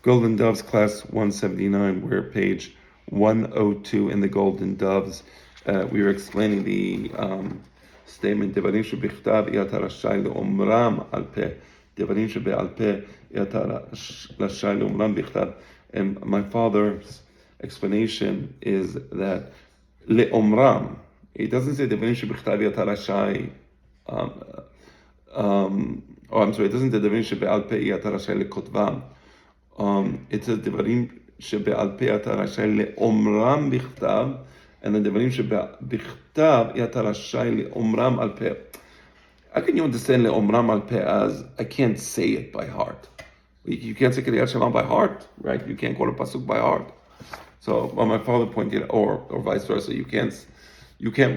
Golden Doves, class 179. We're page 102 in the Golden Doves. We were explaining the statement, Devarim shebichtav yata rashai le'omram al peh. Devarim shebe'al peh yata rashai le'omram bichtav. And my father's explanation is that le'omram, it doesn't say Devarim shebichtav yata rashai, it doesn't say Devarim shebe'al peh yata rashai le'kotvam. It says Devarim shebe'al peh yata rashai le'omram bichtav, and then Devarim shebe'bichtav yata rashai le'omram al peh. How can you understand le'omram al peh as I can't say it by heart? You can't say Kriyat Shema by heart, right? You can't quote a pasuk by heart. So, my father pointed, or vice versa, you can't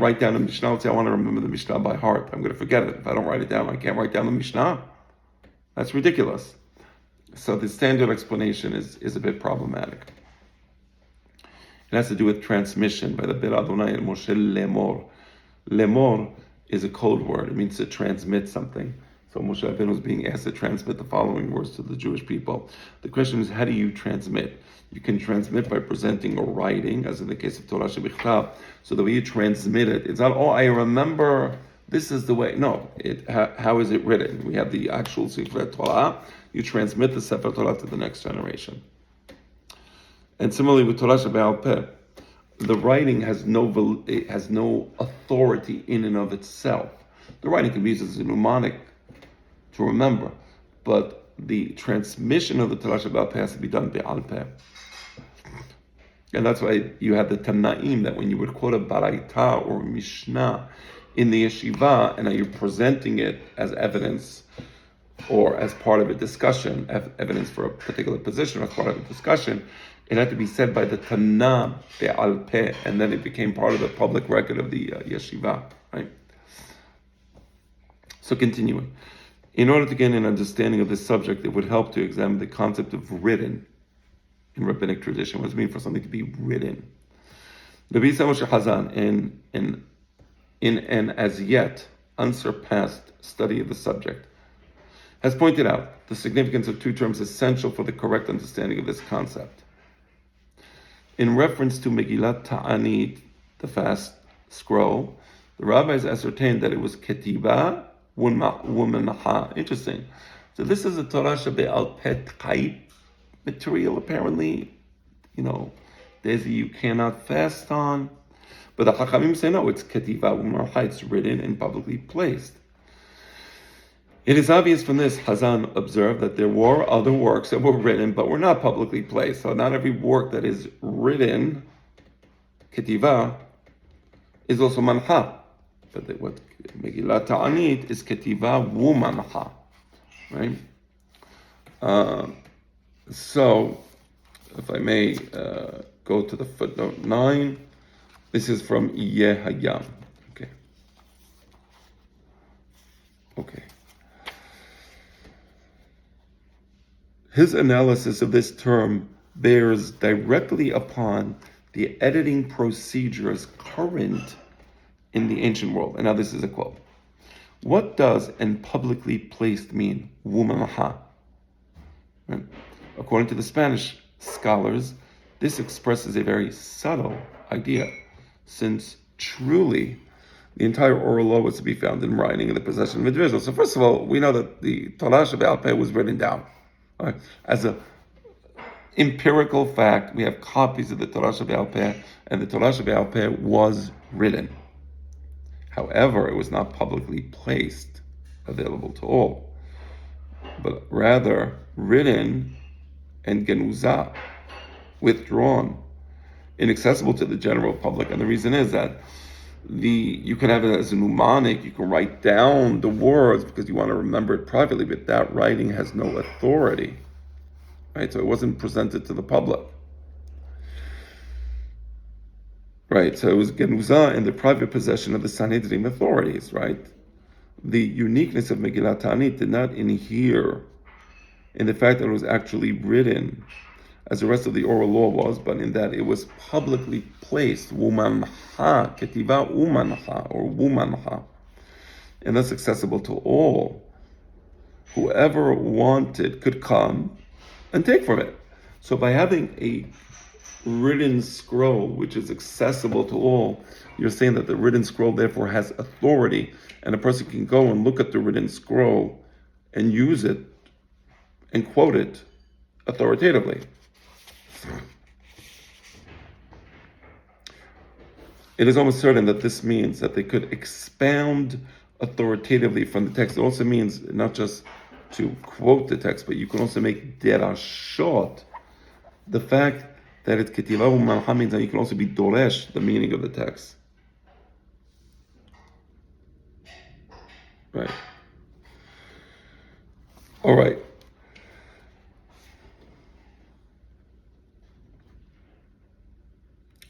write down the Mishnah and say I want to remember the Mishnah by heart. I'm going to forget it if I don't write it down. I can't write down the Mishnah. That's ridiculous. So the standard explanation is a bit problematic. It has to do with transmission by the Bir Adonai and Moshe Lemor. Lemor is a code word. It means to transmit something. So Moshe Rabbeinu was being asked to transmit the following words to the Jewish people. The question is, how do you transmit? You can transmit by presenting or writing, as in the case of Torah Shebichtav. So the way you transmit it, it's not, I remember this is the way. No, how is it written? We have the actual Sefer Torah. You transmit the Sefer Torah to the next generation. And similarly with Torah Shebe'al Peh, the writing has no authority in and of itself. The writing can be used as a mnemonic to remember, but the transmission of the Torah Shebe'al Peh has to be done Be'al Peh. And that's why you have the Tanaim, that when you would quote a Baraita or Mishnah in the yeshiva, and you're presenting it as evidence or as part of a discussion, evidence for a particular position, as part of a discussion, it had to be said by the Tana Be'al Peh, and then it became part of the public record of the yeshiva, right? So continuing. In order to gain an understanding of this subject, it would help to examine the concept of written in rabbinic tradition. What does it mean for something to be written? Rabbi Yisrael Moshe Hazan, in an as yet unsurpassed study of the subject, has pointed out the significance of two terms essential for the correct understanding of this concept. In reference to Megillat Ta'anit, the fast scroll, the rabbis ascertained that it was Ketiva Wumanaha. Interesting. So this is a Torah Shebe'al Peh type material, apparently. There's a you cannot fast on. But the Chachamim say no, it's Ketiva Wumanaha, it's written and publicly placed. It is obvious from this, Hazan observed, that there were other works that were written but were not publicly placed. So not every work that is written, Ketiva, is also manha. But what Megillat Ta'anit is Ketiva Wumanha, right? So, if I may go to the footnote 9, this is from Yehayam. Okay. His analysis of this term bears directly upon the editing procedures current in the ancient world. And now this is a quote. What does "and publicly placed" mean? Wumanha. Right? According to the Spanish scholars, this expresses a very subtle idea, since truly the entire oral law was to be found in writing in the possession of individuals. So first of all, we know that the Torah Shebe'al Peh was written down. Right? As an empirical fact, we have copies of the Torah Shebe'al Peh, and the Torah Shebe'al Peh was written. However, it was not publicly placed, available to all, but rather written and genuzah, withdrawn, inaccessible to the general public. And the reason is that you can have it as a mnemonic, you can write down the words because you want to remember it privately, but that writing has no authority, right? So it wasn't presented to the public. Right, so it was genuzah in the private possession of the Sanhedrin authorities, right? The uniqueness of Megillat Ta'anit did not inhere in the fact that it was actually written, as the rest of the oral law was, but in that it was publicly placed, Wumanha, Ketiva Umanha, or Wumanha, and thus accessible to all. Whoever wanted could come and take from it. So by having a written scroll which is accessible to all, you're saying that the written scroll therefore has authority, and a person can go and look at the written scroll and use it and quote it authoritatively. It is almost certain that this means that they could expound authoritatively from the text. It also means not just to quote the text, but you can also make derashot. The fact that it's ketiva u'mancha means that you can also be doresh the meaning of the text. Right. All right.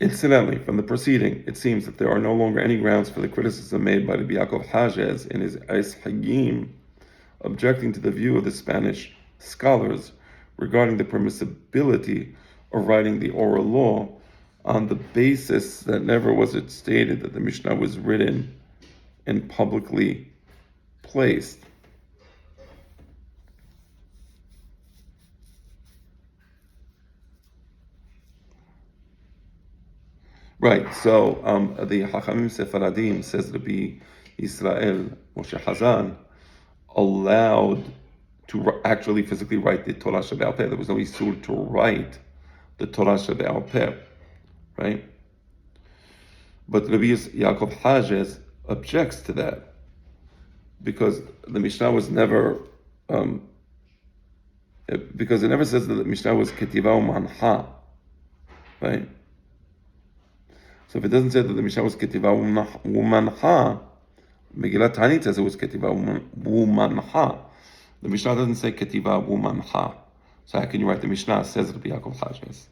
Incidentally, from the proceeding, it seems that there are no longer any grounds for the criticism made by Rabbi Yaakov Hajez in his Eis Hagim, objecting to the view of the Spanish scholars regarding the permissibility of writing the oral law on the basis that never was it stated that the Mishnah was written and publicly placed. Right, so the Hachamim Sefaradim, says Rabbi Israel Moshe Hazan, allowed to actually physically write the Torah Shebe'al Peh. There was no Isur to write the Torah Shebe'al Peh, right? But Rabbi Yaakov Hajez objects to that because the Mishnah was never, because it never says that the Mishnah was Ketiva u'mancha, right? So if it doesn't say that the Mishnah was Ketiva u'mancha, Megillat Ta'anit says it was Ketiva u'mancha. The Mishnah doesn't say Ketiva u'mancha. So how can you write the Mishnah? Says Rabbi Yaakov Hajez.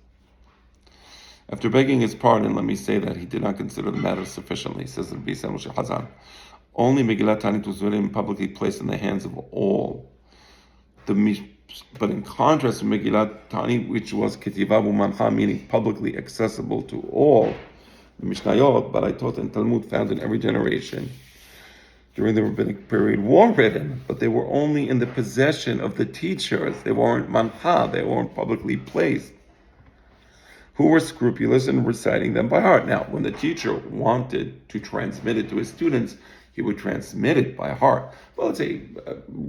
After begging his pardon, let me say that he did not consider the matter sufficiently, says Rabbi Yisrael Moshe Hazan. Only Megillat Ta'anit was written and publicly placed in the hands of all. But in contrast to Megillat Ta'anit, which was Ketiva u'mancha, meaning publicly accessible to all, the Mishnayot, Baraitot, and Talmud found in every generation during the rabbinic period were written, but they were only in the possession of the teachers. They weren't mancha, they weren't publicly placed, who were scrupulous in reciting them by heart. Now, when the teacher wanted to transmit it to his students, he would transmit it by heart. Well, let's say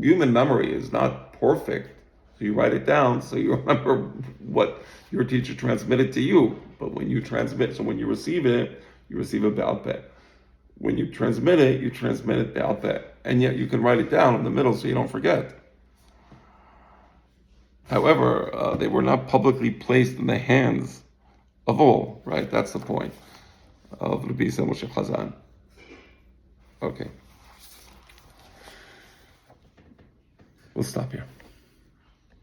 human memory is not perfect, so you write it down so you remember what your teacher transmitted to you. But when you transmit, so when you receive it Be'al Peh. When you transmit it Be'al Peh. And yet you can write it down in the middle so you don't forget. However, they were not publicly placed in the hands of all, right? That's the point of Rabbi Yisrael Moshe Hazan. Okay. We'll stop here.